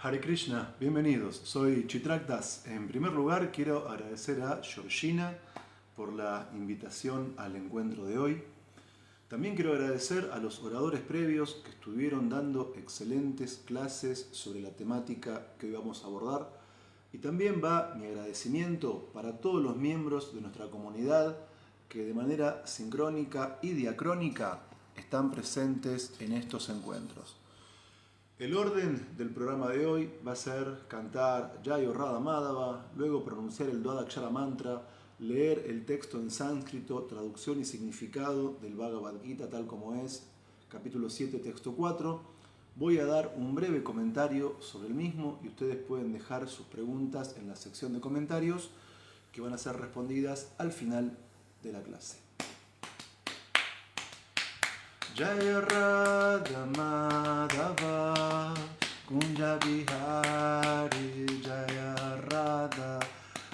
Hare Krishna, bienvenidos. Soy Chitrak Das. En primer lugar, quiero agradecer a Georgina por la invitación al encuentro de hoy. También quiero agradecer a los oradores previos que estuvieron dando excelentes clases sobre la temática que hoy vamos a abordar. Y también va mi agradecimiento para todos los miembros de nuestra comunidad que de manera sincrónica y diacrónica están presentes en estos encuentros. El orden del programa de hoy va a ser cantar Jayo Radha Madhava, luego pronunciar el Dvadakshara Mantra, leer el texto en sánscrito, traducción y significado del Bhagavad Gita tal como es, capítulo 7, texto 4. Voy a dar un breve comentario sobre el mismo y ustedes pueden dejar sus preguntas en la sección de comentarios que van a ser respondidas al final de la clase. Jaya Radha Madhava Kunja Bihari Jaya Radha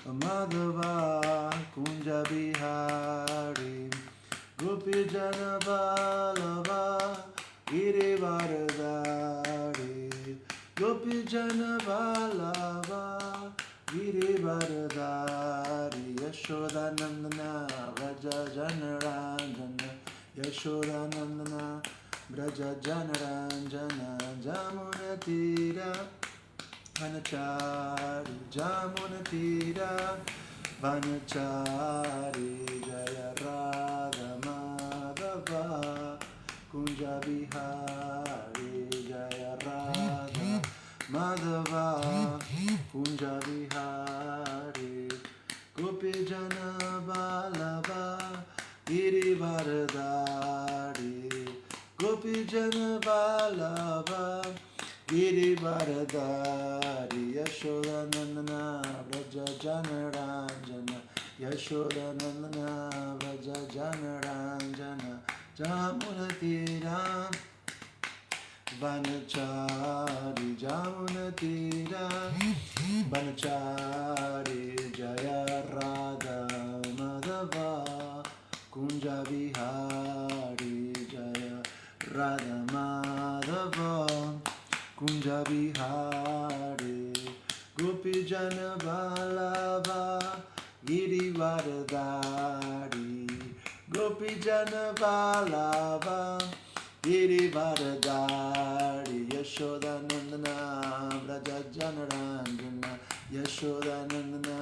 Madhava Kunja Bihari Gopi Jana Vallabha Girivardhari Gopi Jana Vallabha Girivardhari Yashodanandana Raja Janaranjana Yashodanandana Braja Janaranjana Jamunatira Vanachari Jamunatira Vanachari Jaya Radha Madhava Kunja Bihari Jaya Radha Madhava Kunja Bihari Gopi Jana Vallabha Girivardhari Gopi Jana Vallabha Girivardhari Yashodanandana Braja Janaranjana Yashodanandana Braja Janaranjana Jamunatira Vanachari Jamunatira Vanachari Jaya Radha Madhava Kunja Bihari Jaya Radha Madhava Kunja Bihari Gopi Jana Vallabha Girivardhari Gopi Jana Vallabha Girivardhari Yashodanandana Braja Janaranjana Yashodanandana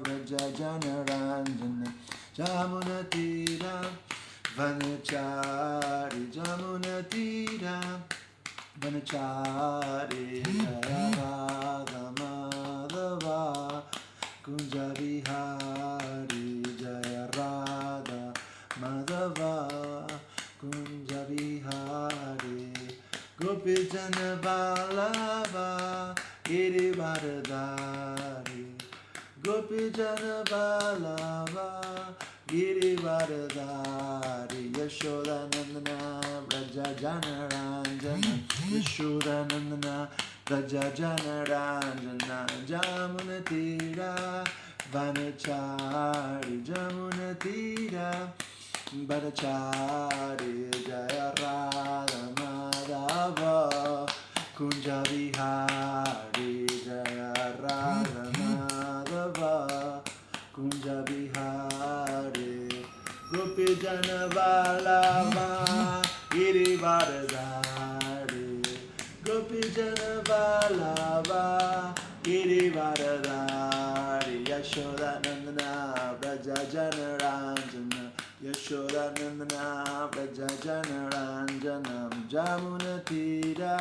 Braja Janaranjana Jamunatira Vanachari Jamunatira Vanachari Jaya Radha Madhava Kunja Bihari Jaya Radha Madhava Kunja Bihari Gopi Jana Vallabha Girivardhari Gopi Jana Vallabha Girivardhari Yashodanandana Braja Janaranjana Yashodanandana Braja Janaranjana Jamunatira Vanachari Jamunatira Vanachari Jaya Radha Madhava Kunja Bihari Jaya Radha Madhava Kunja Bihari Gopi Jana Vallabha Girivardhari Gopi Jana Vallabha Girivardhari Yashodanandana Braja Janaranjana Yashodanandana Braja Janaranjana Jamunatira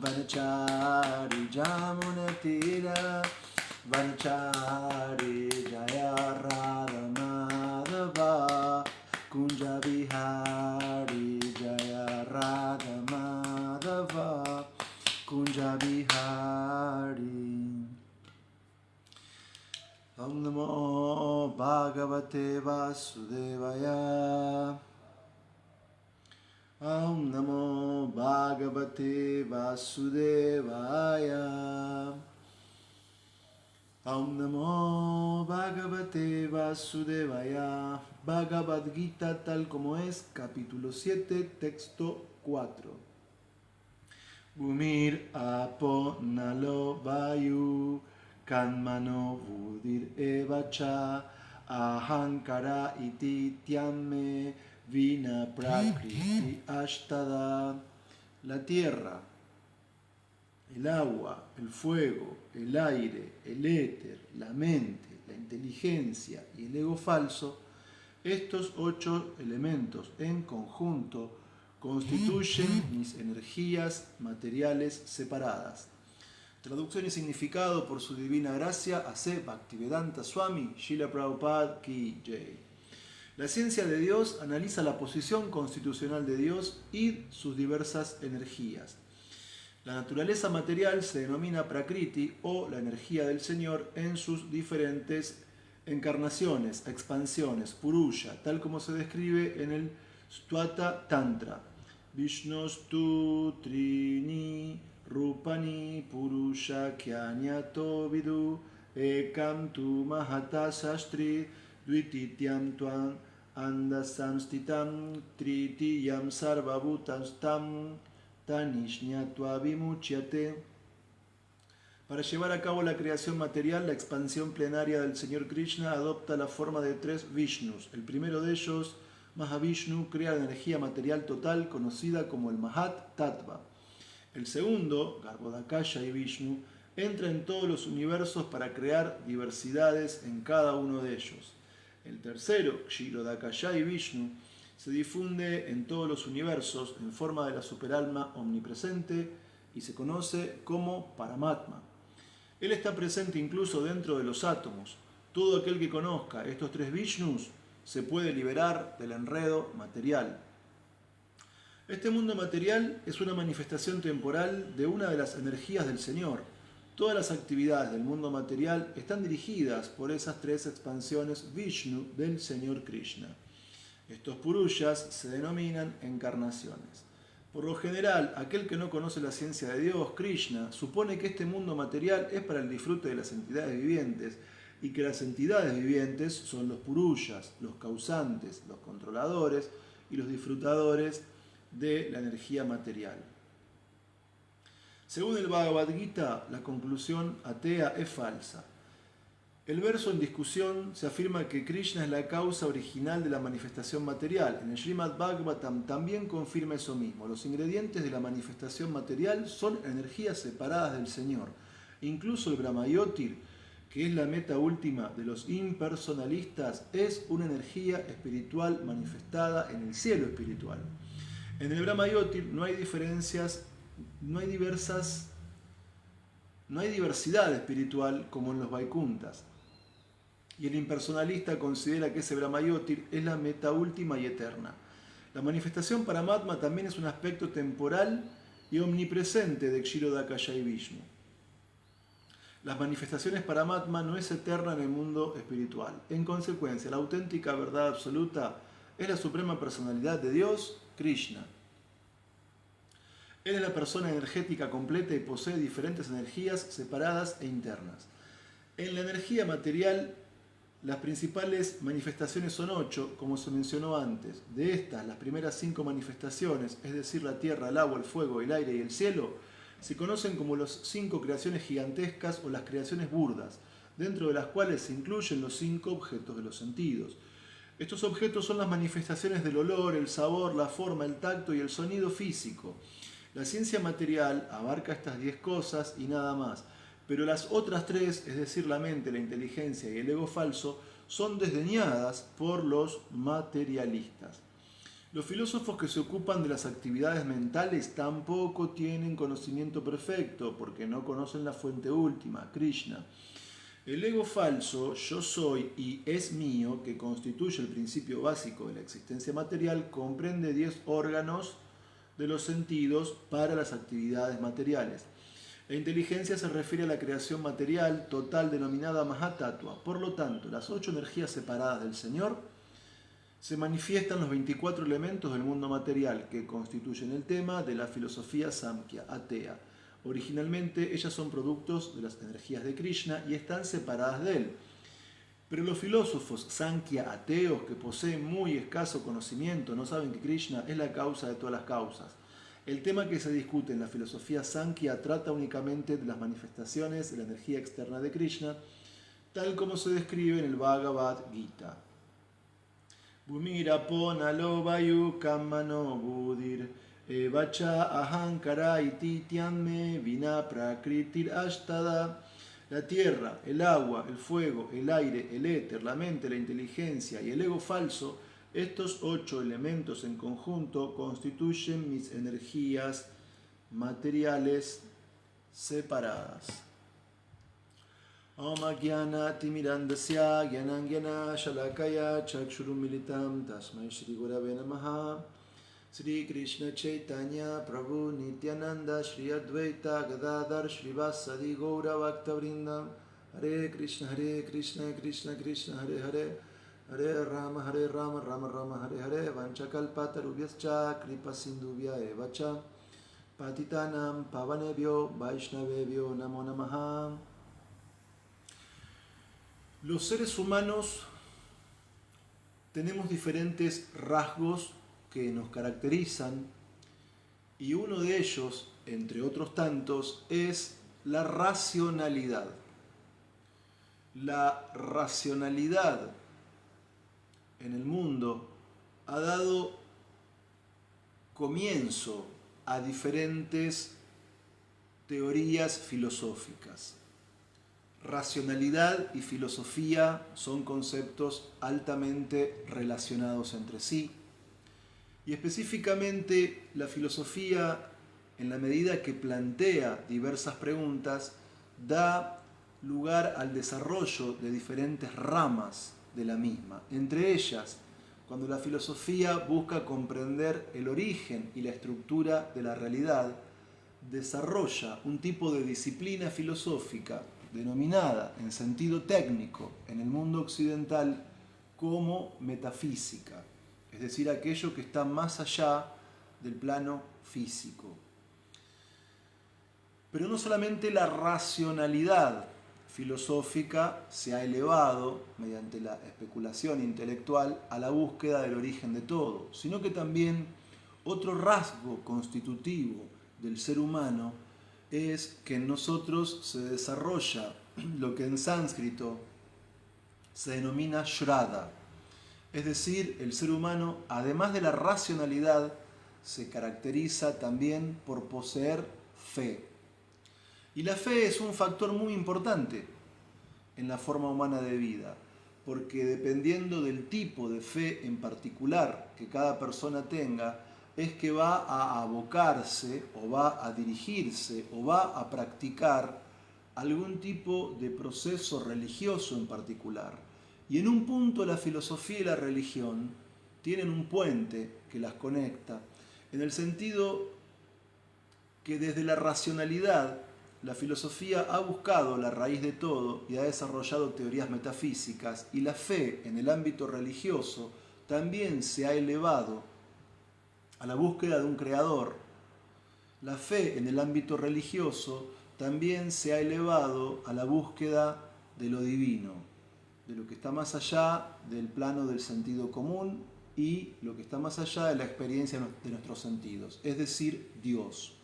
Vanachari Jamunatira Vanachari Jaya Radha Madhava Kunja Bihari Jaya Radha Madhava Kunja Bihari. Om Namo Bhagavate Vasudevaya. Om Namo Bhagavate Vasudevaya. Om Namo Bhagavate Vasudevaya. Bhagavad Gita tal como es, capítulo 7, texto 4. Bumir apo nalo vayu kanmano budir evacha ahankara iti tyame vina prakriti ashtada. La tierra, el agua, el fuego, el aire, el éter, la mente, la inteligencia y el ego falso, estos 8 elementos en conjunto constituyen mis energías materiales separadas. Traducción y significado por su divina gracia, A.C. Bhaktivedanta Swami, Srila Prabhupada Ki Jai. La ciencia de Dios analiza la posición constitucional de Dios y sus diversas energías. La naturaleza material se denomina Prakriti o la energía del Señor en sus diferentes encarnaciones, expansiones, Purusha, tal como se describe en el Stwata Tantra. Vishnostu Trini Rupani Purusha Kyanyato Vidu Ekam Tu Mahata Sastri Dvitityam Tuam Andasamstitam Tritiyam Sarvabhutastam Tanishnyatva Vimuchyate. Para llevar a cabo la creación material, la expansión plenaria del Señor Krishna adopta la forma de 3 Vishnus. El primero de ellos, Mahavishnu, crea la energía material total conocida como el Mahat Tattva. El segundo, Garbhodakaya y Vishnu, entra en todos los universos para crear diversidades en cada uno de ellos. El tercero, Kshirodakaya y Vishnu, se difunde en todos los universos en forma de la superalma omnipresente y se conoce como Paramatma. Él está presente incluso dentro de los átomos. Todo aquel que conozca estos 3 Vishnus se puede liberar del enredo material. Este mundo material es una manifestación temporal de una de las energías del Señor. Todas las actividades del mundo material están dirigidas por esas 3 expansiones Vishnu del Señor Krishna. Estos Purushas se denominan encarnaciones. Por lo general, aquel que no conoce la ciencia de Dios, Krishna, supone que este mundo material es para el disfrute de las entidades vivientes y que las entidades vivientes son los Purushas, los causantes, los controladores y los disfrutadores de la energía material. Según el Bhagavad Gita, la conclusión atea es falsa. El verso en discusión se afirma que Krishna es la causa original de la manifestación material. En el Srimad Bhagavatam también confirma eso mismo. Los ingredientes de la manifestación material son energías separadas del Señor. Incluso el Brahmayotir, que es la meta última de los impersonalistas, es una energía espiritual manifestada en el cielo espiritual. En el Brahmayotir no hay diversidad espiritual como en los Vaikuntas. Y el impersonalista considera que ese Brahmayotir es la meta última y eterna. La manifestación Paramatma también es un aspecto temporal y omnipresente de Kshirodakaya y Vishnu. Las manifestaciones Paramatma no es eterna en el mundo espiritual. En consecuencia, la auténtica verdad absoluta es la suprema personalidad de Dios, Krishna. Él es la persona energética completa y posee diferentes energías separadas e internas. En la energía material, las principales manifestaciones son 8, como se mencionó antes. De estas, las primeras 5 manifestaciones, es decir, la tierra, el agua, el fuego, el aire y el cielo, se conocen como las 5 creaciones gigantescas o las creaciones burdas, dentro de las cuales se incluyen los 5 objetos de los sentidos. Estos objetos son las manifestaciones del olor, el sabor, la forma, el tacto y el sonido físico. La ciencia material abarca estas 10 cosas y nada más, pero las otras 3, es decir, la mente, la inteligencia y el ego falso, son desdeñadas por los materialistas. Los filósofos que se ocupan de las actividades mentales tampoco tienen conocimiento perfecto, porque no conocen la fuente última, Krishna. El ego falso, yo soy y es mío, que constituye el principio básico de la existencia material, comprende 10 órganos de los sentidos para las actividades materiales. La inteligencia se refiere a la creación material total denominada Mahatattva. Por lo tanto, las 8 energías separadas del Señor se manifiestan los 24 elementos del mundo material que constituyen el tema de la filosofía Samkhya, atea. Originalmente ellas son productos de las energías de Krishna y están separadas de él. Pero los filósofos Samkhya ateos que poseen muy escaso conocimiento no saben que Krishna es la causa de todas las causas. El tema que se discute en la filosofía Sankhya trata únicamente de las manifestaciones de la energía externa de Krishna, tal como se describe en el Bhagavad Gita. Bhumirapo nalo vayu kamano budir evacha ahankara iti tianme vina prakritir ashtada. La tierra, el agua, el fuego, el aire, el éter, la mente, la inteligencia y el ego falso, estos 8 elementos en conjunto constituyen mis energías materiales separadas. Om Agyana Timirandasya Gyanangyana Shalakaya Chakshurumilitam Tasmai Shri Gurave Namaha. Sri Krishna Chaitanya Prabhu Nityananda Shri Advaita Gadadhar Shrivasadi Gaura Bhaktavrindam. Hare Krishna Krishna Krishna Hare Hare Hare Rama Rama Rama Hare Hare Vanchakalpatarubhyascha Kripa Sindhubhya Evacha Patitanam Pavanebhyo Vaishnavebhyo Namo Namaha. Los seres humanos tenemos diferentes rasgos que nos caracterizan y uno de ellos, entre otros tantos, es la racionalidad. La racionalidad en el mundo ha dado comienzo a diferentes teorías filosóficas. Racionalidad y filosofía son conceptos altamente relacionados entre sí. Y específicamente la filosofía, en la medida que plantea diversas preguntas, da lugar al desarrollo de diferentes ramas de la misma. Entre ellas, cuando la filosofía busca comprender el origen y la estructura de la realidad, desarrolla un tipo de disciplina filosófica denominada en sentido técnico en el mundo occidental como metafísica, es decir, aquello que está más allá del plano físico. Pero no solamente la racionalidad filosófica se ha elevado mediante la especulación intelectual a la búsqueda del origen de todo, sino que también otro rasgo constitutivo del ser humano es que en nosotros se desarrolla lo que en sánscrito se denomina Shraddha. Es decir, el ser humano, además de la racionalidad, se caracteriza también por poseer fe. Y la fe es un factor muy importante en la forma humana de vida, porque dependiendo del tipo de fe en particular que cada persona tenga, es que va a abocarse o va a dirigirse o va a practicar algún tipo de proceso religioso en particular. Y en un punto la filosofía y la religión tienen un puente que las conecta, en el sentido que desde la racionalidad la filosofía ha buscado la raíz de todo y ha desarrollado teorías metafísicas, y la fe en el ámbito religioso también se ha elevado a la búsqueda de un creador. La fe en el ámbito religioso también se ha elevado a la búsqueda de lo divino, de lo que está más allá del plano del sentido común y lo que está más allá de la experiencia de nuestros sentidos, es decir, Dios.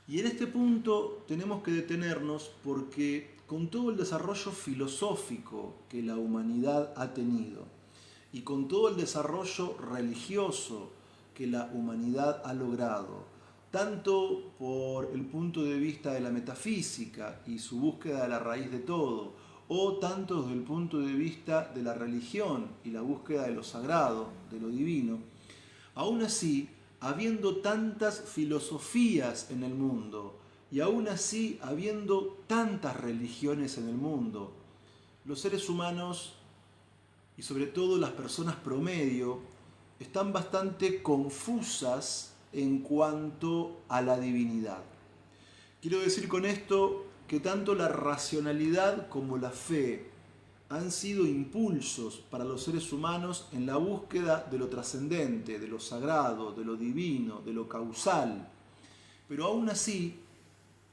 Y en este punto tenemos que detenernos porque con todo el desarrollo filosófico que la humanidad ha tenido y con todo el desarrollo religioso que la humanidad ha logrado, tanto por el punto de vista de la metafísica y su búsqueda de la raíz de todo, o tanto desde el punto de vista de la religión y la búsqueda de lo sagrado, de lo divino, aún así, habiendo tantas filosofías en el mundo, y aún así habiendo tantas religiones en el mundo, los seres humanos, y sobre todo las personas promedio, están bastante confusas en cuanto a la divinidad. Quiero decir con esto que tanto la racionalidad como la fe han sido impulsos para los seres humanos en la búsqueda de lo trascendente, de lo sagrado, de lo divino, de lo causal. Pero aún así,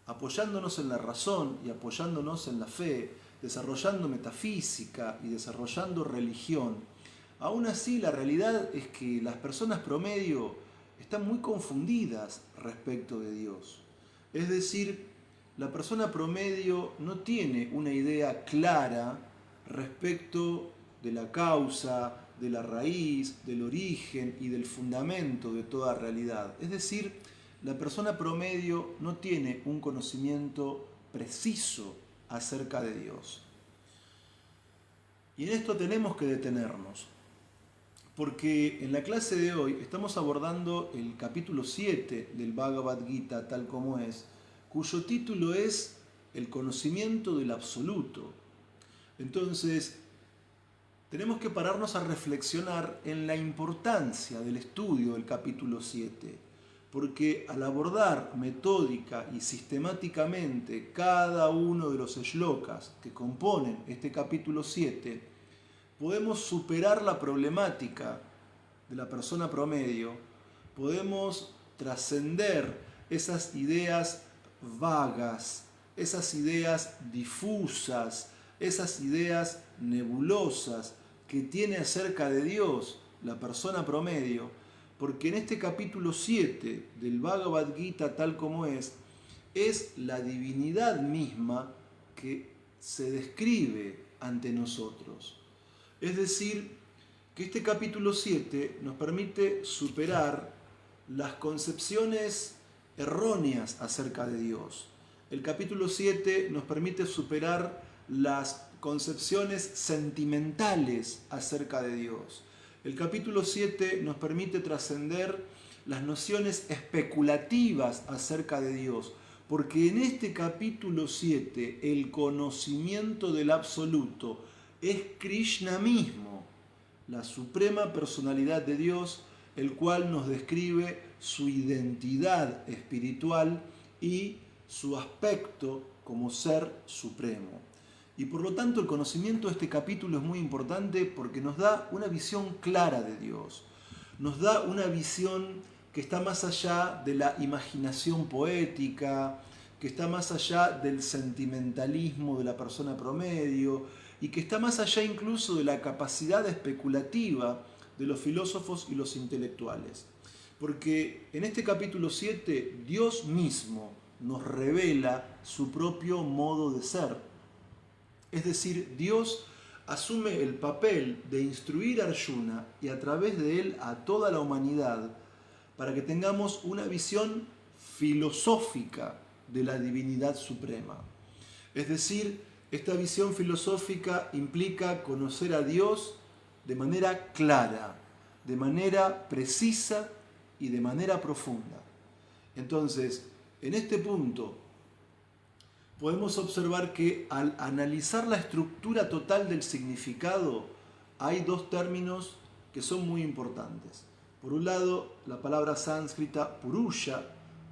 apoyándonos en la razón y apoyándonos en la fe, desarrollando metafísica y desarrollando religión, aún así la realidad es que las personas promedio están muy confundidas respecto de Dios. Es decir, la persona promedio no tiene una idea clara respecto de la causa, de la raíz, del origen y del fundamento de toda realidad. Es decir, la persona promedio no tiene un conocimiento preciso acerca de Dios. Y en esto tenemos que detenernos, porque en la clase de hoy estamos abordando el capítulo 7 del Bhagavad Gita tal como es, cuyo título es El conocimiento del absoluto. Entonces, tenemos que pararnos a reflexionar en la importancia del estudio del capítulo 7, porque al abordar metódica y sistemáticamente cada uno de los shlokas que componen este capítulo 7, podemos superar la problemática de la persona promedio, podemos trascender esas ideas vagas, esas ideas difusas, esas ideas nebulosas que tiene acerca de Dios la persona promedio, porque en este capítulo 7 del Bhagavad Gita tal como es la divinidad misma que se describe ante nosotros. Es decir, que este capítulo 7 nos permite superar las concepciones erróneas acerca de Dios. El capítulo 7 nos permite superar las concepciones sentimentales acerca de Dios. El capítulo 7 nos permite trascender las nociones especulativas acerca de Dios, porque en este capítulo 7 el conocimiento del absoluto es Krishna mismo, la suprema personalidad de Dios, el cual nos describe su identidad espiritual y su aspecto como ser supremo. Y por lo tanto el conocimiento de este capítulo es muy importante porque nos da una visión clara de Dios, nos da una visión que está más allá de la imaginación poética, que está más allá del sentimentalismo de la persona promedio y que está más allá incluso de la capacidad especulativa de los filósofos y los intelectuales. Porque en este capítulo 7 Dios mismo nos revela su propio modo de ser. Es decir, Dios asume el papel de instruir a Arjuna y a través de él a toda la humanidad para que tengamos una visión filosófica de la divinidad suprema. Es decir, esta visión filosófica implica conocer a Dios de manera clara, de manera precisa y de manera profunda. Entonces, en este punto, podemos observar que al analizar la estructura total del significado, hay dos términos que son muy importantes. Por un lado, la palabra sánscrita purusha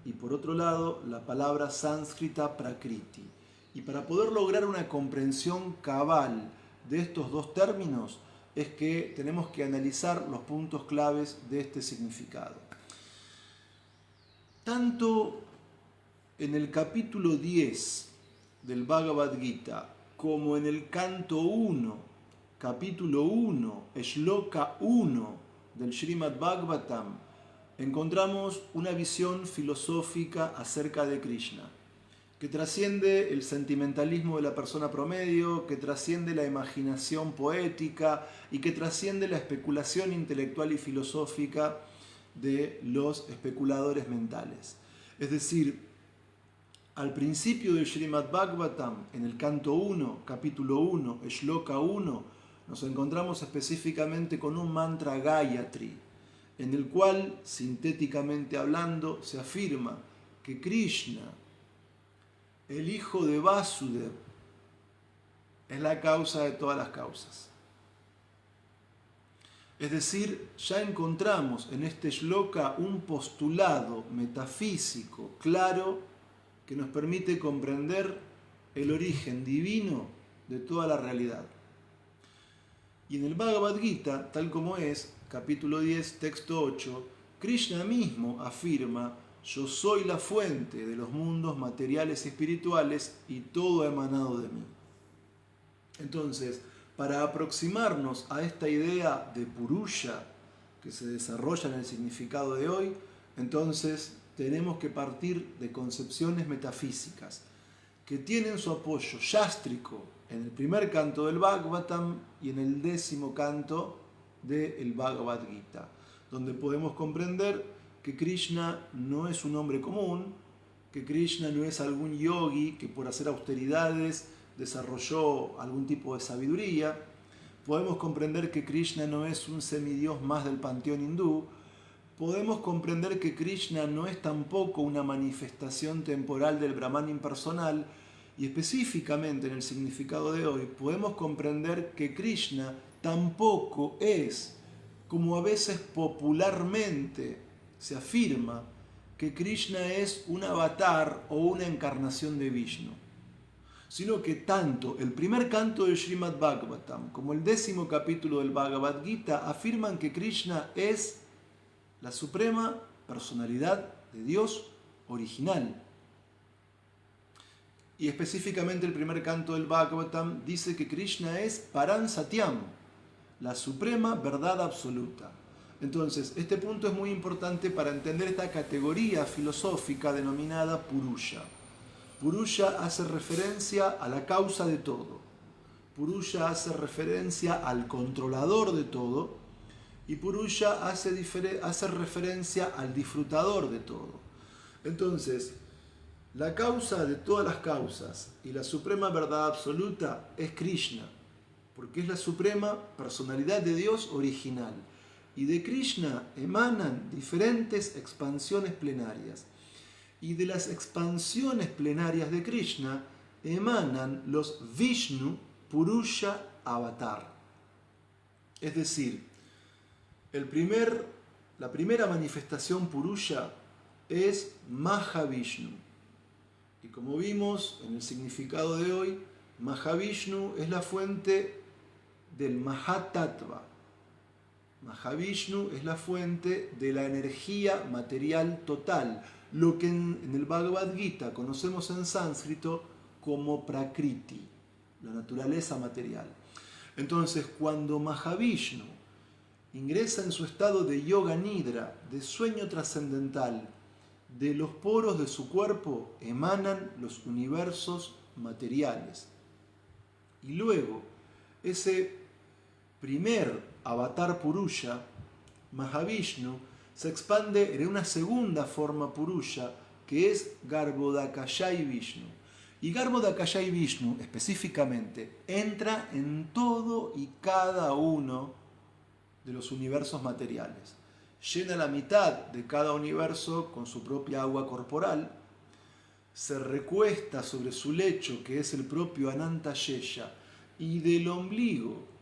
y por otro lado, la palabra sánscrita prakriti. Y para poder lograr una comprensión cabal de estos dos términos, es que tenemos que analizar los puntos claves de este significado. Tanto en el capítulo 10 del Bhagavad Gita, como en el canto 1, capítulo 1, shloka 1 del Srimad Bhagavatam, encontramos una visión filosófica acerca de Krishna, que trasciende el sentimentalismo de la persona promedio, que trasciende la imaginación poética y que trasciende la especulación intelectual y filosófica de los especuladores mentales. Es decir, al principio del Srimad Bhagavatam, en el canto 1, capítulo 1, shloka 1, nos encontramos específicamente con un mantra Gayatri, en el cual, sintéticamente hablando, se afirma que Krishna, el hijo de Vasudeva, es la causa de todas las causas. Es decir, ya encontramos en este shloka un postulado metafísico claro que nos permite comprender el origen divino de toda la realidad. Y en el Bhagavad Gita, tal como es, capítulo 10, texto 8, Krishna mismo afirma: yo soy la fuente de los mundos materiales y espirituales y todo ha emanado de mí. Entonces, para aproximarnos a esta idea de Purusha que se desarrolla en el significado de hoy, Entonces tenemos que partir de concepciones metafísicas que tienen su apoyo yástrico en el primer canto del Bhagavatam y en el 10º canto del Bhagavad Gita, donde podemos comprender que Krishna no es un hombre común, que Krishna no es algún yogi que por hacer austeridades desarrolló algún tipo de sabiduría. Podemos comprender que Krishna no es un semidios más del panteón hindú. Podemos comprender que Krishna no es tampoco una manifestación temporal del Brahman impersonal, y específicamente en el significado de hoy podemos comprender que Krishna tampoco es, como a veces popularmente se afirma, que Krishna es un avatar o una encarnación de Vishnu, sino que tanto el primer canto del Srimad Bhagavatam como el 10º capítulo del Bhagavad Gita afirman que Krishna es la suprema personalidad de Dios original. Y específicamente el primer canto del Bhagavatam dice que Krishna es Param Satyam, la suprema verdad absoluta. Entonces, este punto es muy importante para entender esta categoría filosófica denominada Purusha. Purusha hace referencia a la causa de todo. Purusha hace referencia al controlador de todo. Y Purusha hace referencia al disfrutador de todo. Entonces, la causa de todas las causas y la suprema verdad absoluta es Krishna, porque es la suprema personalidad de Dios original. Y de Krishna emanan diferentes expansiones plenarias. Y de las expansiones plenarias de Krishna emanan los Vishnu Purusha Avatar. Es decir, la primera manifestación Purusha es Mahavishnu. Y como vimos en el significado de hoy, Mahavishnu es la fuente del Mahatattva. Mahavishnu es la fuente de la energía material total, lo que en el Bhagavad Gita conocemos en sánscrito como Prakriti, la naturaleza material. Entonces, cuando Mahavishnu ingresa en su estado de yoga nidra, de sueño trascendental, de los poros de su cuerpo emanan los universos materiales. Y luego, ese primer avatar Purusha, Mahavishnu, se expande en una segunda forma Purusha, que es Garbhodakashai Vishnu. Y Garbhodakashai Vishnu, específicamente, entra en todo y cada uno de los universos materiales. Llena la mitad de cada universo con su propia agua corporal, se recuesta sobre su lecho, que es el propio Ananta Shesha, y del ombligo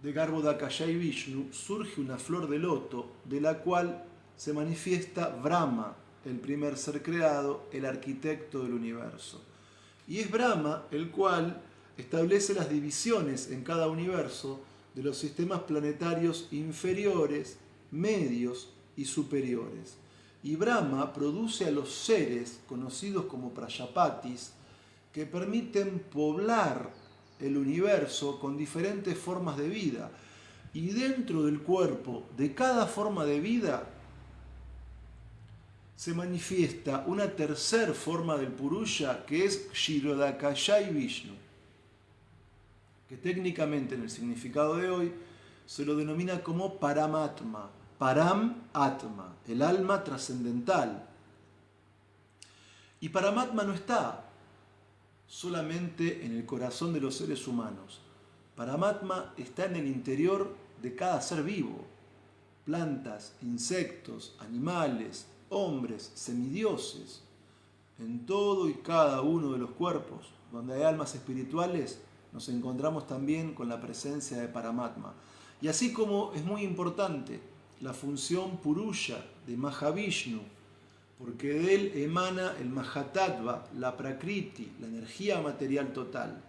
de Garbhodakashai Vishnu surge una flor de loto, de la cual se manifiesta Brahma, el primer ser creado, el arquitecto del universo. Y es Brahma el cual establece las divisiones en cada universo de los sistemas planetarios inferiores, medios y superiores. Y Brahma produce a los seres conocidos como Prajapatis, que permiten poblar el universo con diferentes formas de vida. Y dentro del cuerpo de cada forma de vida se manifiesta una tercera forma del Purusha, que es Kshirodakashai Vishnu, que técnicamente en el significado de hoy se lo denomina como Paramatma, Param Atma, el alma trascendental. Y Paramatma no está solamente en el corazón de los seres humanos. Paramatma está en el interior de cada ser vivo. Plantas, insectos, animales, hombres, semidioses. En todo y cada uno de los cuerpos donde hay almas espirituales nos encontramos también con la presencia de Paramatma. Y así como es muy importante la función Purusha de Mahavishnu, porque de él emana el Mahatattva, la Prakriti, la energía material total.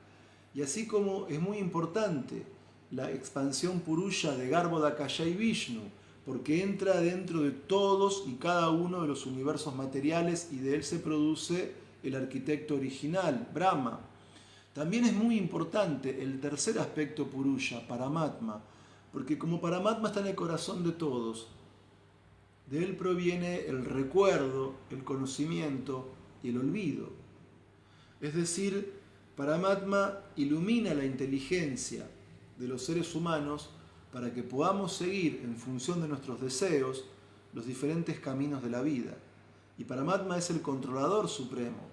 Y así como es muy importante la expansión Purusha de Garbhodakashai Vishnu, porque entra dentro de todos y cada uno de los universos materiales y de él se produce el arquitecto original, Brahma. También es muy importante el tercer aspecto Purusha, Paramatma, porque como Paramatma está en el corazón de todos, De él proviene el recuerdo, el conocimiento y el olvido. Es decir, Paramatma ilumina la inteligencia de los seres humanos para que podamos seguir en función de nuestros deseos los diferentes caminos de la vida. Y Paramatma es el controlador supremo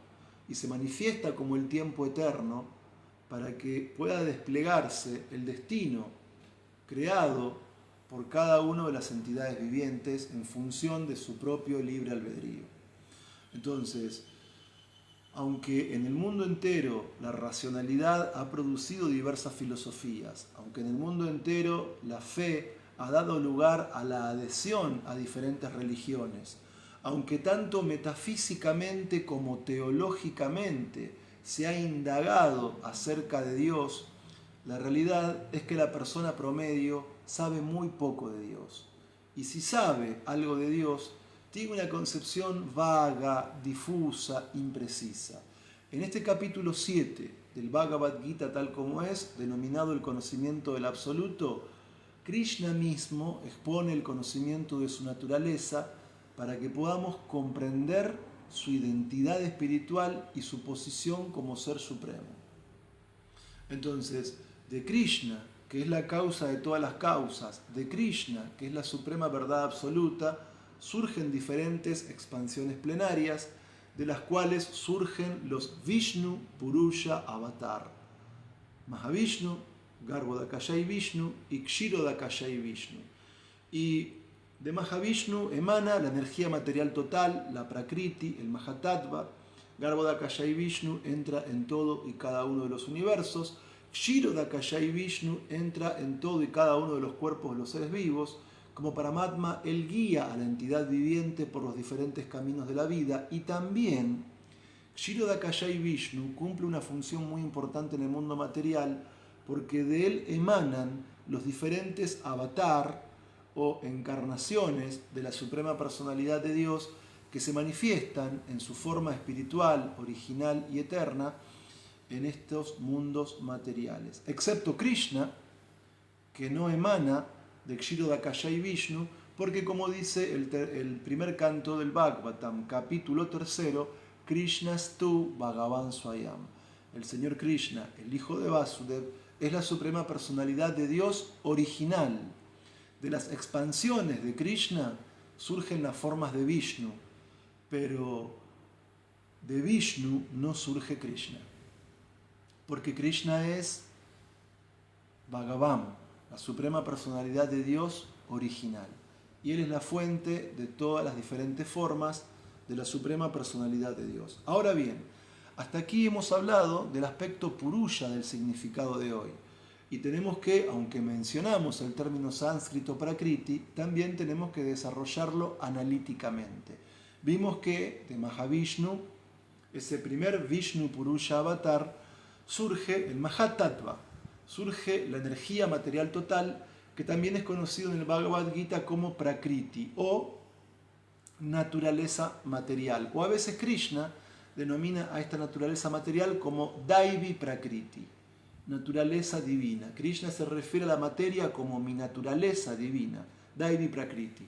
y se manifiesta como el tiempo eterno para que pueda desplegarse el destino creado por cada una de las entidades vivientes en función de su propio libre albedrío. Entonces, aunque en el mundo entero la racionalidad ha producido diversas filosofías, aunque en el mundo entero la fe ha dado lugar a la adhesión a diferentes religiones, aunque tanto metafísicamente como teológicamente se ha indagado acerca de Dios, la realidad es que la persona promedio sabe muy poco de Dios. Y si sabe algo de Dios, tiene una concepción vaga, difusa, imprecisa. En este capítulo 7 del Bhagavad Gita tal como es, denominado el conocimiento del absoluto, Krishna mismo expone el conocimiento de su naturaleza para que podamos comprender su identidad espiritual y su posición como ser supremo. Entonces, de Krishna, que es la causa de todas las causas, de Krishna, que es la suprema verdad absoluta, surgen diferentes expansiones plenarias, de las cuales surgen los Vishnu Purusha Avatar. Mahavishnu, Garbhodakashai Vishnu y Kshirodakashai Vishnu. Y de Mahavishnu emana la energía material total, la Prakriti, el Mahatattva. Garbhodakashai Vishnu entra en todo y cada uno de los universos. Kshirodakashai Vishnu entra en todo y cada uno de los cuerpos de los seres vivos. Como Paramatma, él guía a la entidad viviente por los diferentes caminos de la vida y también Kshirodakashai Vishnu cumple una función muy importante en el mundo material porque de él emanan los diferentes avatar o encarnaciones de la Suprema Personalidad de Dios que se manifiestan en su forma espiritual, original y eterna en estos mundos materiales. Excepto Krishna, que no emana de Kshirodakashai Vishnu, porque como dice el primer canto del Bhagavatam, capítulo 3, Krishnastu Bhagavan Swayam. El Señor Krishna, el hijo de Vasudev, es la suprema personalidad de Dios original. De las expansiones de Krishna surgen las formas de Vishnu, pero de Vishnu no surge Krishna, porque Krishna es Bhagavan, la suprema personalidad de Dios original. Y Él es la fuente de todas las diferentes formas de la suprema personalidad de Dios. Ahora bien, hasta aquí hemos hablado del aspecto purusha del significado de hoy. Y tenemos que, aunque mencionamos el término sánscrito prakriti, también tenemos que desarrollarlo analíticamente. Vimos que de Mahavishnu, ese primer Vishnu Purusha Avatar, surge el Mahatattva, surge la energía material total, que también es conocido en el Bhagavad Gita como Prakriti o naturaleza material. O a veces Krishna denomina a esta naturaleza material como Daivi Prakriti, naturaleza divina. Krishna se refiere a la materia como mi naturaleza divina, Daivi Prakriti.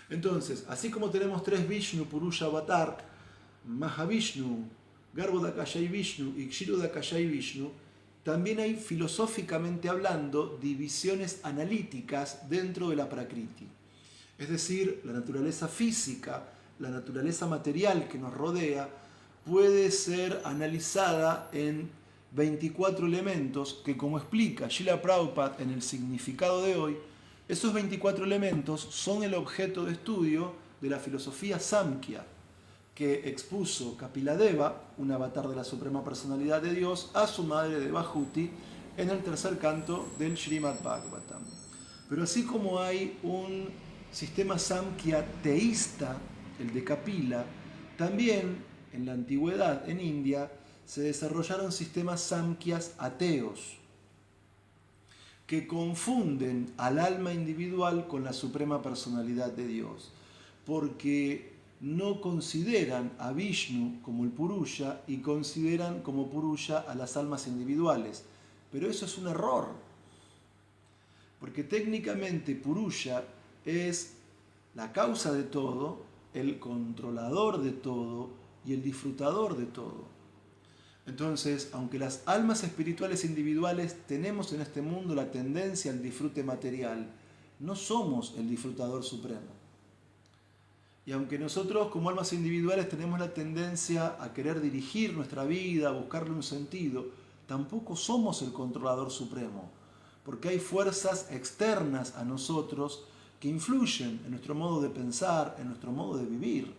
Entonces, así como tenemos tres Vishnu Purusha Avatar, Mahavishnu, Garbhodakashai Vishnu y Kshirodakashai Vishnu, también hay, filosóficamente hablando, divisiones analíticas dentro de la Prakriti. Es decir, la naturaleza física, la naturaleza material que nos rodea, puede ser analizada en 24 elementos que, como explica Srila Prabhupada en el significado de hoy, esos 24 elementos son el objeto de estudio de la filosofía Samkhya, que expuso Kapiladeva, un avatar de la Suprema Personalidad de Dios, a su madre Devahuti en el tercer canto del Srimad Bhagavatam. Pero así como hay un sistema Samkhya teísta, el de Kapila, también en la antigüedad en India se desarrollaron sistemas Samkhyas ateos que confunden al alma individual con la Suprema Personalidad de Dios, porque no consideran a Vishnu como el Purusha y consideran como Purusha a las almas individuales. Pero eso es un error, porque técnicamente Purusha es la causa de todo, el controlador de todo y el disfrutador de todo. Entonces, aunque las almas espirituales individuales tenemos en este mundo la tendencia al disfrute material, no somos el disfrutador supremo. Y aunque nosotros como almas individuales tenemos la tendencia a querer dirigir nuestra vida, a buscarle un sentido, tampoco somos el controlador supremo, porque hay fuerzas externas a nosotros que influyen en nuestro modo de pensar, en nuestro modo de vivir.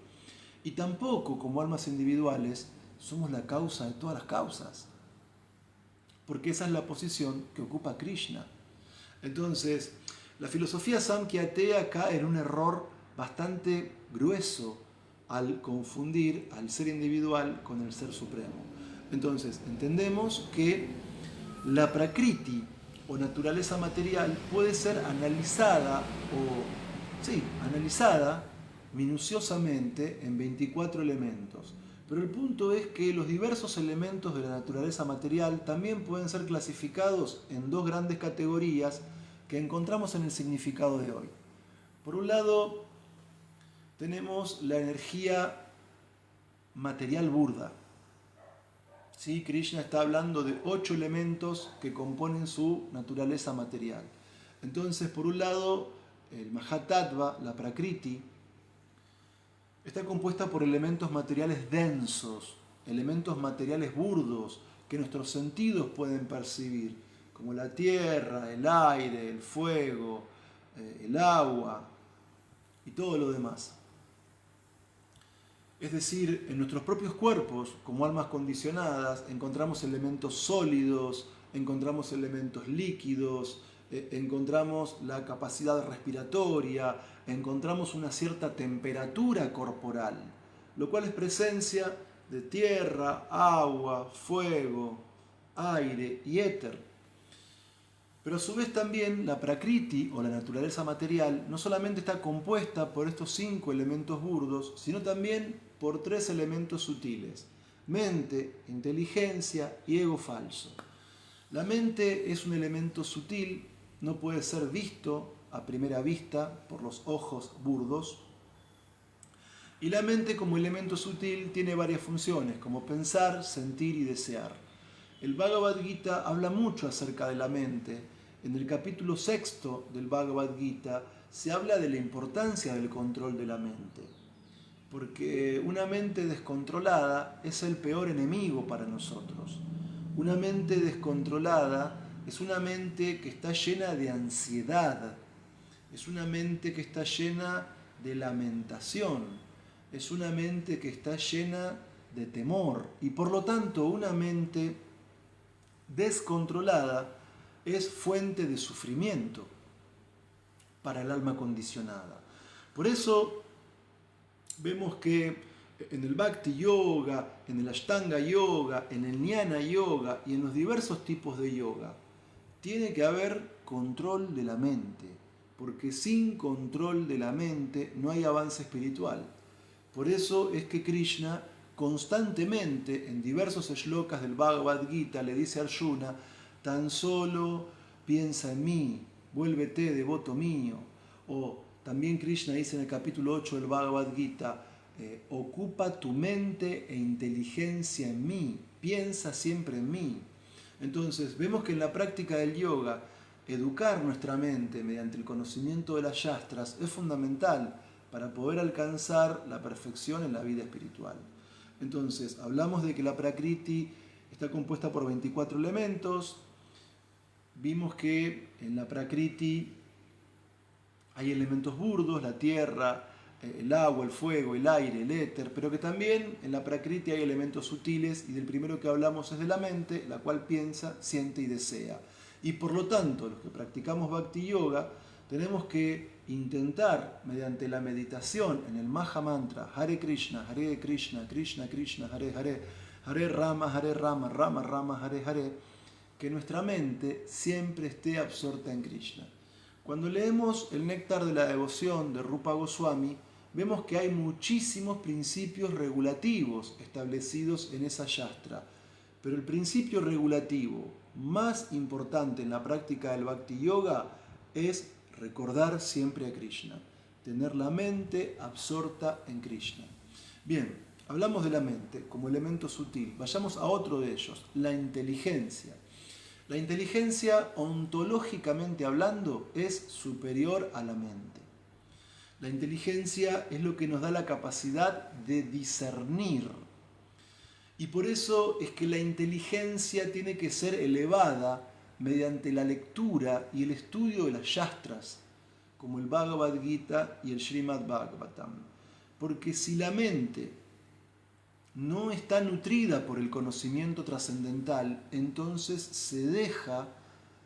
Y tampoco como almas individuales somos la causa de todas las causas, porque esa es la posición que ocupa Krishna. Entonces, la filosofía Samkhya-Atea cae en un error bastante grueso al confundir al ser individual con el ser supremo. Entonces, entendemos que la prakriti o naturaleza material puede ser analizada minuciosamente en 24 elementos. Pero el punto es que los diversos elementos de la naturaleza material también pueden ser clasificados en dos grandes categorías que encontramos en el significado de hoy. Por un lado, tenemos la energía material burda. ¿Sí? Krishna está hablando de 8 elementos que componen su naturaleza material. Entonces, por un lado, el Mahatattva, la Prakriti, está compuesta por elementos materiales densos, elementos materiales burdos que nuestros sentidos pueden percibir, como la tierra, el aire, el fuego, el agua y todo lo demás. Es decir, en nuestros propios cuerpos, como almas condicionadas, encontramos elementos sólidos, encontramos elementos líquidos, encontramos la capacidad respiratoria, encontramos una cierta temperatura corporal, lo cual es presencia de tierra, agua, fuego, aire y éter. Pero a su vez también la prakriti o la naturaleza material no solamente está compuesta por estos 5 elementos burdos, sino también por 3 elementos sutiles: mente, inteligencia y ego falso. La mente es un elemento sutil, no puede ser visto a primera vista por los ojos burdos. Y la mente como elemento sutil tiene varias funciones, como pensar, sentir y desear. El Bhagavad Gita habla mucho acerca de la mente. En el capítulo 6 del Bhagavad Gita se habla de la importancia del control de la mente, porque una mente descontrolada es el peor enemigo para nosotros. Una mente descontrolada es una mente que está llena de ansiedad, es una mente que está llena de lamentación, es una mente que está llena de temor, y por lo tanto una mente descontrolada es fuente de sufrimiento para el alma condicionada. Por eso vemos que en el Bhakti Yoga, en el Ashtanga Yoga, en el Jnana Yoga y en los diversos tipos de yoga, tiene que haber control de la mente, porque sin control de la mente no hay avance espiritual. Por eso es que Krishna constantemente en diversos shlokas del Bhagavad Gita le dice a Arjuna: tan solo piensa en mí, vuélvete devoto mío. O también Krishna dice en el capítulo 8 del Bhagavad Gita: ocupa tu mente e inteligencia en mí, piensa siempre en mí. Entonces vemos que en la práctica del yoga, educar nuestra mente mediante el conocimiento de las shastras es fundamental para poder alcanzar la perfección en la vida espiritual. Entonces, hablamos de que la prakriti está compuesta por 24 elementos. Vimos que en la prakriti hay elementos burdos, la tierra, el agua, el fuego, el aire, el éter, pero que también en la prakriti hay elementos sutiles, y del primero que hablamos es de la mente, la cual piensa, siente y desea. Y por lo tanto, los que practicamos Bhakti Yoga tenemos que intentar, mediante la meditación en el Maha Mantra Hare Krishna, Krishna Krishna, Hare Hare, Hare Rama, Rama Rama, Hare Hare, que nuestra mente siempre esté absorta en Krishna. Cuando leemos el Néctar de la Devoción de Rupa Goswami, vemos que hay muchísimos principios regulativos establecidos en esa shastra, pero el principio regulativo más importante en la práctica del Bhakti Yoga es recordar siempre a Krishna. tener la mente absorta en Krishna. Bien, hablamos de la mente como elemento sutil. Vayamos a otro de ellos, la inteligencia. La inteligencia, ontológicamente hablando, es superior a la mente. La inteligencia es lo que nos da la capacidad de discernir. Y por eso es que la inteligencia tiene que ser elevada mediante la lectura y el estudio de las Shastras, como el Bhagavad Gita y el Srimad Bhagavatam. Porque si la mente no está nutrida por el conocimiento trascendental, entonces se deja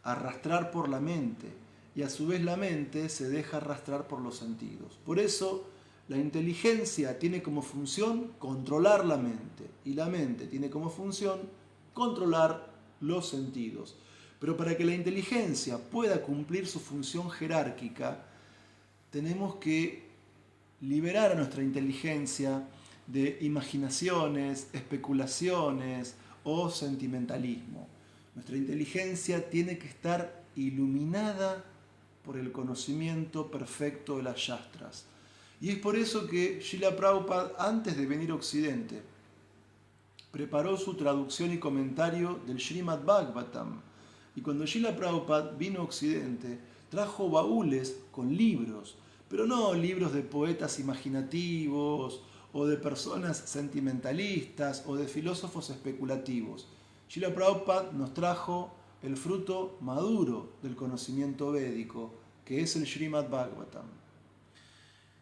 arrastrar por la mente, y a su vez la mente se deja arrastrar por los sentidos. Por eso la inteligencia tiene como función controlar la mente, y la mente tiene como función controlar los sentidos. Pero para que la inteligencia pueda cumplir su función jerárquica, tenemos que liberar a nuestra inteligencia de imaginaciones, especulaciones o sentimentalismo. Nuestra inteligencia tiene que estar iluminada por el conocimiento perfecto de las Shastras. Y es por eso que Srila Prabhupada, antes de venir a Occidente, preparó su traducción y comentario del Srimad Bhagavatam. Y cuando Srila Prabhupada vino a Occidente, trajo baúles con libros, pero no libros de poetas imaginativos o de personas sentimentalistas o de filósofos especulativos. Srila Prabhupada nos trajo el fruto maduro del conocimiento védico, que es el Srimad Bhagavatam.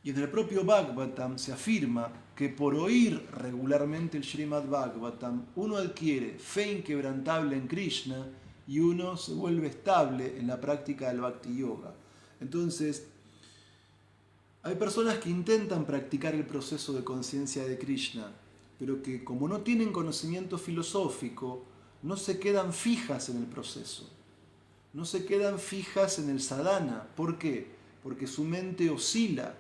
Y en el propio Bhagavatam se afirma que por oír regularmente el Srimad Bhagavatam, uno adquiere fe inquebrantable en Krishna y uno se vuelve estable en la práctica del Bhakti Yoga. Entonces, hay personas que intentan practicar el proceso de conciencia de Krishna, pero que como no tienen conocimiento filosófico, no se quedan fijas en el proceso, no se quedan fijas en el sadhana. ¿Por qué? Porque su mente oscila,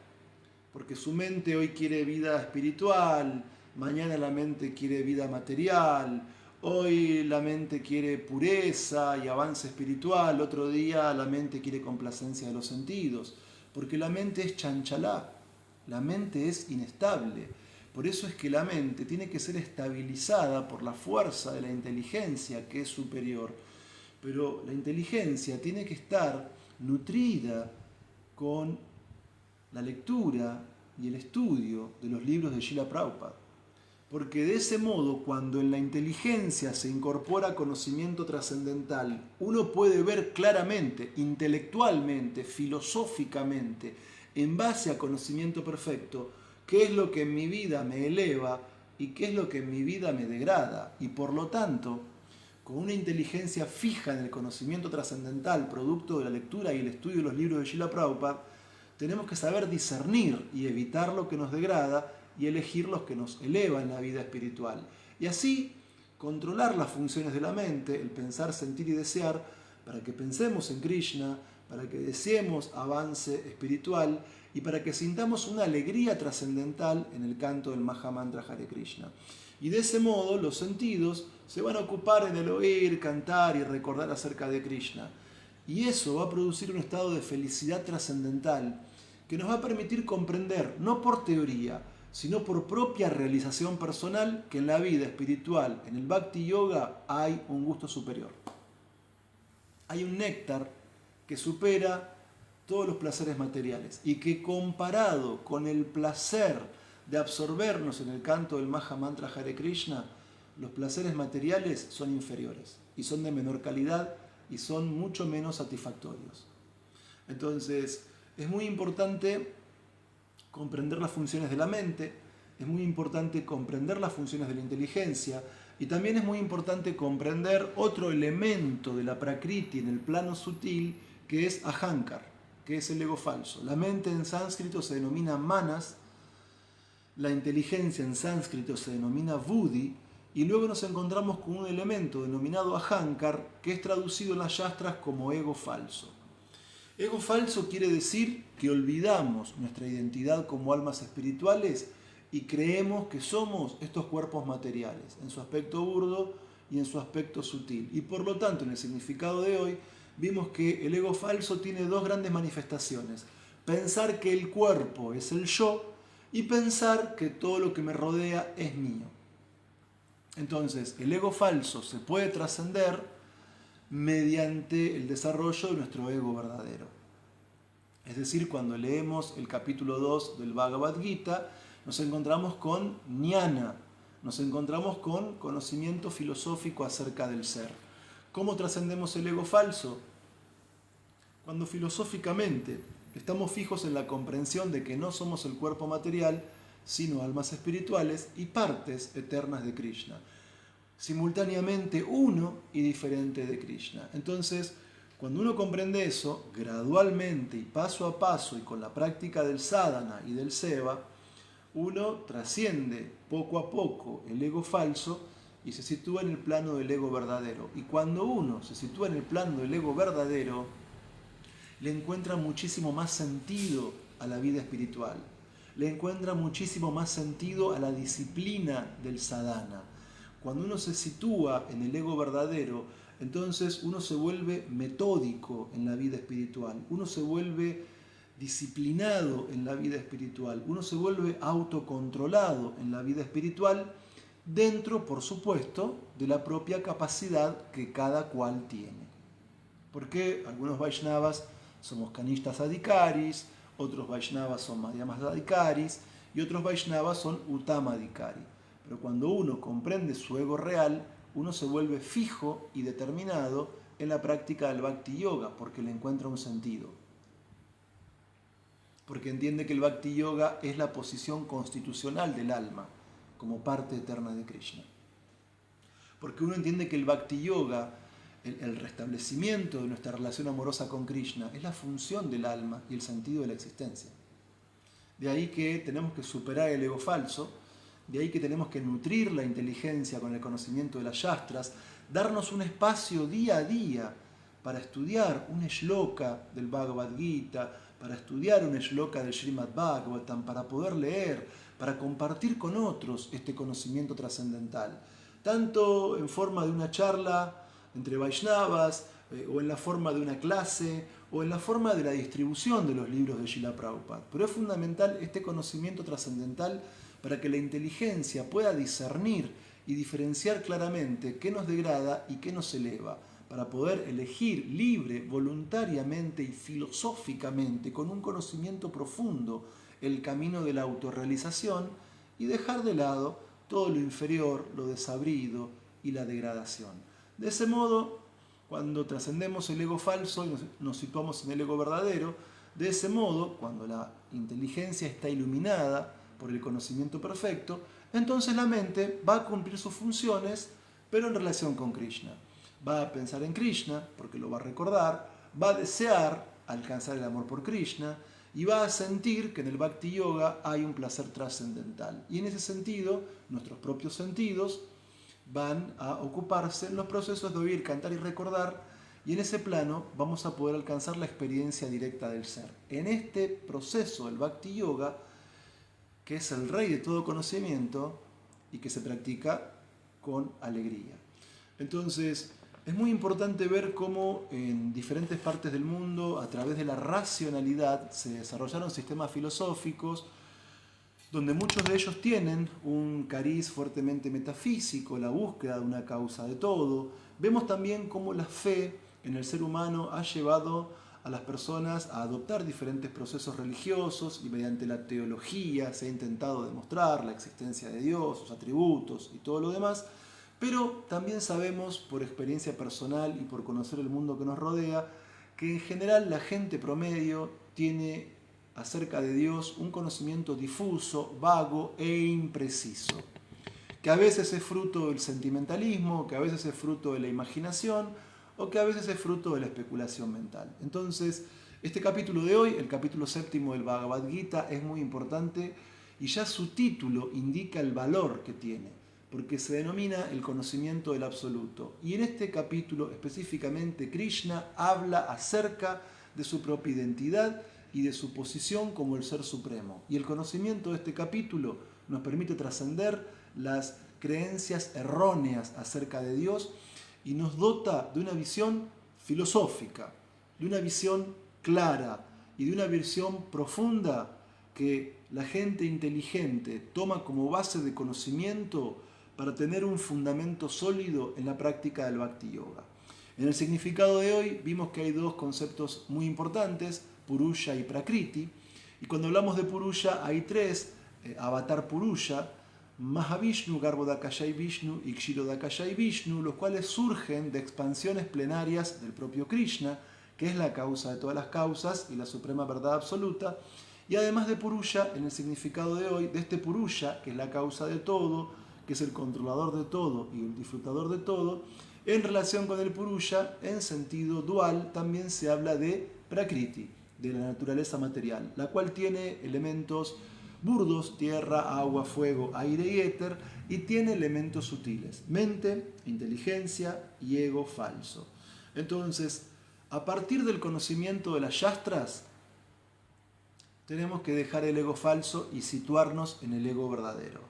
porque su mente hoy quiere vida espiritual, mañana la mente quiere vida material, hoy la mente quiere pureza y avance espiritual, otro día la mente quiere complacencia de los sentidos, porque la mente es chanchalá, la mente es inestable. Por eso es que la mente tiene que ser estabilizada por la fuerza de la inteligencia, que es superior. Pero la inteligencia tiene que estar nutrida con la lectura y el estudio de los libros de Srila Prabhupada. Porque de ese modo, cuando en la inteligencia se incorpora conocimiento trascendental, uno puede ver claramente, intelectualmente, filosóficamente, en base a conocimiento perfecto, qué es lo que en mi vida me eleva y qué es lo que en mi vida me degrada. Y por lo tanto, con una inteligencia fija en el conocimiento trascendental, producto de la lectura y el estudio de los libros de Srila Prabhupada, tenemos que saber discernir y evitar lo que nos degrada y elegir los que nos elevan la vida espiritual. Y así controlar las funciones de la mente, el pensar, sentir y desear, para que pensemos en Krishna, para que deseemos avance espiritual y para que sintamos una alegría trascendental en el canto del Mahamantra Hare Krishna. Y de ese modo los sentidos se van a ocupar en el oír, cantar y recordar acerca de Krishna. Y eso va a producir un estado de felicidad trascendental que nos va a permitir comprender, no por teoría, sino por propia realización personal, que en la vida espiritual, en el Bhakti Yoga, hay un gusto superior. Hay un néctar que supera todos los placeres materiales y que comparado con el placer de absorbernos en el canto del Mahamantra Hare Krishna, los placeres materiales son inferiores y son de menor calidad y son mucho menos satisfactorios. Entonces, es muy importante comprender las funciones de la mente, es muy importante comprender las funciones de la inteligencia y también es muy importante comprender otro elemento de la prakriti en el plano sutil, que es ahankar, que es el ego falso. La mente en sánscrito se denomina manas, la inteligencia en sánscrito se denomina buddhi, y luego nos encontramos con un elemento denominado ahankar, que es traducido en las Shastras como ego falso. Ego falso quiere decir que olvidamos nuestra identidad como almas espirituales y creemos que somos estos cuerpos materiales, en su aspecto burdo y en su aspecto sutil. Y por lo tanto, en el significado de hoy, vimos que el ego falso tiene dos grandes manifestaciones. pensar que el cuerpo es el yo y pensar que todo lo que me rodea es mío. Entonces, el ego falso se puede trascender mediante el desarrollo de nuestro ego verdadero. Es decir, cuando leemos el capítulo 2 del Bhagavad Gita, nos encontramos con jnana, nos encontramos con conocimiento filosófico acerca del ser. ¿Cómo trascendemos el ego falso? Cuando filosóficamente estamos fijos en la comprensión de que no somos el cuerpo material, sino almas espirituales y partes eternas de Krishna. Simultáneamente uno y diferente de Krishna. Entonces, cuando uno comprende eso, gradualmente y paso a paso y con la práctica del sadhana y del seva, uno trasciende poco a poco el ego falso y se sitúa en el plano del ego verdadero. Y cuando uno se sitúa en el plano del ego verdadero, le encuentra muchísimo más sentido a la vida espiritual, le encuentra muchísimo más sentido a la disciplina del sadhana. Cuando uno se sitúa en el ego verdadero, entonces uno se vuelve metódico en la vida espiritual, uno se vuelve disciplinado en la vida espiritual, uno se vuelve autocontrolado en la vida espiritual, dentro, por supuesto, de la propia capacidad que cada cual tiene. Porque algunos Vaishnavas somos Kanishtas Adhikaris, otros Vaishnavas son Madhyamas Adhikaris y otros Vaishnavas son Uttama Adhikari. Pero cuando uno comprende su ego real, uno se vuelve fijo y determinado en la práctica del Bhakti Yoga, porque le encuentra un sentido. Porque entiende que el Bhakti Yoga es la posición constitucional del alma, como parte eterna de Krishna. Porque uno entiende que el Bhakti Yoga, el restablecimiento de nuestra relación amorosa con Krishna, es la función del alma y el sentido de la existencia. De ahí que tenemos que superar el ego falso, de ahí que tenemos que nutrir la inteligencia con el conocimiento de las Shastras, darnos un espacio día a día para estudiar un shloka del Bhagavad Gita, para estudiar un shloka del Srimad Bhagavatam, para poder leer, para compartir con otros este conocimiento trascendental, tanto en forma de una charla entre Vaishnavas, o en la forma de una clase, o en la forma de la distribución de los libros de Srila Prabhupada. Pero es fundamental este conocimiento trascendental para que la inteligencia pueda discernir y diferenciar claramente qué nos degrada y qué nos eleva, para poder elegir libre, voluntariamente y filosóficamente, con un conocimiento profundo, el camino de la autorrealización y dejar de lado todo lo inferior, lo desabrido y la degradación. De ese modo, cuando trascendemos el ego falso y nos situamos en el ego verdadero, de ese modo, cuando la inteligencia está iluminada por el conocimiento perfecto, entonces la mente va a cumplir sus funciones, pero en relación con Krishna. Va a pensar en Krishna, porque lo va a recordar, va a desear alcanzar el amor por Krishna, y va a sentir que en el Bhakti Yoga hay un placer trascendental. Y en ese sentido, nuestros propios sentidos van a ocuparse en los procesos de oír, cantar y recordar, y en ese plano vamos a poder alcanzar la experiencia directa del ser. En este proceso del Bhakti Yoga, que es el rey de todo conocimiento y que se practica con alegría. Entonces, es muy importante ver cómo en diferentes partes del mundo, a través de la racionalidad, se desarrollaron sistemas filosóficos donde muchos de ellos tienen un cariz fuertemente metafísico, la búsqueda de una causa de todo. Vemos también cómo la fe en el ser humano ha llevado a las personas a adoptar diferentes procesos religiosos y mediante la teología se ha intentado demostrar la existencia de Dios, sus atributos y todo lo demás. Pero también sabemos por experiencia personal y por conocer el mundo que nos rodea que en general la gente promedio tiene acerca de Dios un conocimiento difuso, vago e impreciso, que a veces es fruto del sentimentalismo, que a veces es fruto de la imaginación o que a veces es fruto de la especulación mental. Entonces, este capítulo de hoy, el capítulo 7 del Bhagavad Gita, es muy importante y ya su título indica el valor que tiene, porque se denomina el conocimiento del absoluto. Y en este capítulo específicamente Krishna habla acerca de su propia identidad y de su posición como el Ser Supremo. Y el conocimiento de este capítulo nos permite trascender las creencias erróneas acerca de Dios y nos dota de una visión filosófica, de una visión clara y de una visión profunda que la gente inteligente toma como base de conocimiento para tener un fundamento sólido en la práctica del Bhakti Yoga. En el significado de hoy vimos que hay dos conceptos muy importantes, Purusha y Prakriti, y cuando hablamos de Purusha hay tres, Avatar Purusha, Mahavishnu, Garbhodakaya Vishnu y Kshirodakaya Vishnu, los cuales surgen de expansiones plenarias del propio Krishna, que es la causa de todas las causas y la suprema verdad absoluta, y además de Purusha, en el significado de hoy, de este Purusha, que es la causa de todo, que es el controlador de todo y el disfrutador de todo, en relación con el Purusha, en sentido dual, también se habla de Prakriti, de la naturaleza material, la cual tiene elementos burdos, tierra, agua, fuego, aire y éter, y tiene elementos sutiles, mente, inteligencia y ego falso. Entonces, a partir del conocimiento de las Shastras, tenemos que dejar el ego falso y situarnos en el ego verdadero.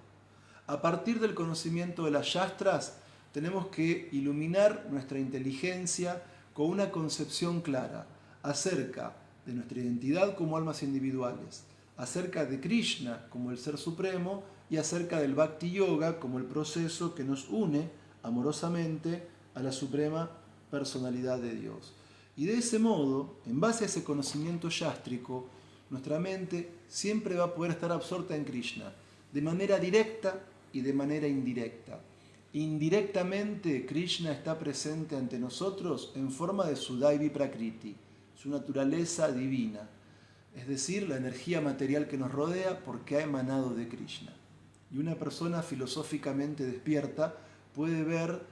A partir del conocimiento de las Shastras, tenemos que iluminar nuestra inteligencia con una concepción clara acerca de nuestra identidad como almas individuales, acerca de Krishna como el Ser Supremo y acerca del Bhakti Yoga como el proceso que nos une amorosamente a la Suprema Personalidad de Dios. Y de ese modo, en base a ese conocimiento yástrico, nuestra mente siempre va a poder estar absorta en Krishna, de manera directa y de manera indirecta. Indirectamente, Krishna está presente ante nosotros en forma de su Daivi Prakriti, su naturaleza divina, es decir, la energía material que nos rodea porque ha emanado de Krishna. Y una persona filosóficamente despierta puede ver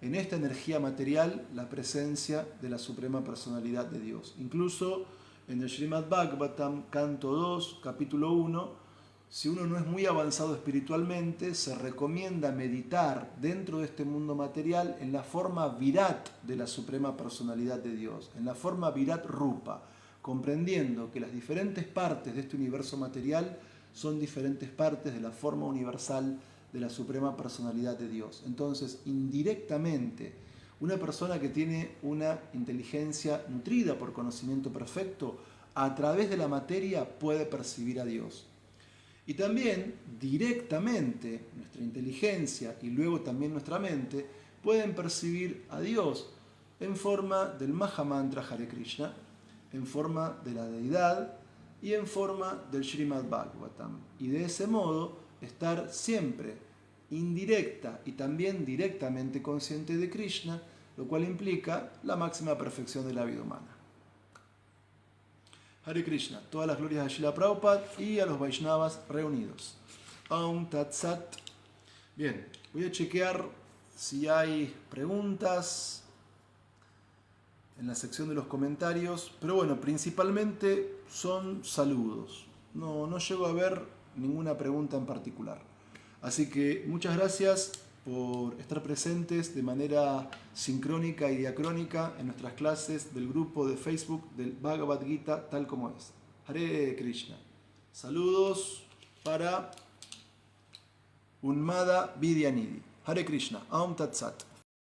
en esta energía material la presencia de la Suprema Personalidad de Dios. Incluso en el Srimad Bhagavatam, canto 2, capítulo 1, si uno no es muy avanzado espiritualmente, se recomienda meditar dentro de este mundo material en la forma Virat de la Suprema Personalidad de Dios, en la forma Virat Rupa, comprendiendo que las diferentes partes de este universo material son diferentes partes de la forma universal de la Suprema Personalidad de Dios. Entonces, indirectamente, una persona que tiene una inteligencia nutrida por conocimiento perfecto, a través de la materia puede percibir a Dios. Y también, directamente, nuestra inteligencia y luego también nuestra mente pueden percibir a Dios en forma del Mahamantra Hare Krishna, en forma de la deidad y en forma del Srimad Bhagavatam. Y de ese modo estar siempre indirecta y también directamente consciente de Krishna, lo cual implica la máxima perfección de la vida humana. Hare Krishna, todas las glorias a Srila Prabhupada y a los Vaishnavas reunidos. Aum Tat Sat. Bien, voy a chequear si hay preguntas en la sección de los comentarios, pero bueno, principalmente son saludos. No llego a ver ninguna pregunta en particular. Así que muchas gracias por estar presentes de manera sincrónica y diacrónica en nuestras clases del grupo de Facebook del Bhagavad Gita tal como es. Hare Krishna. Saludos para Unmada Vidyanidhi. Hare Krishna. Aum Tat Sat.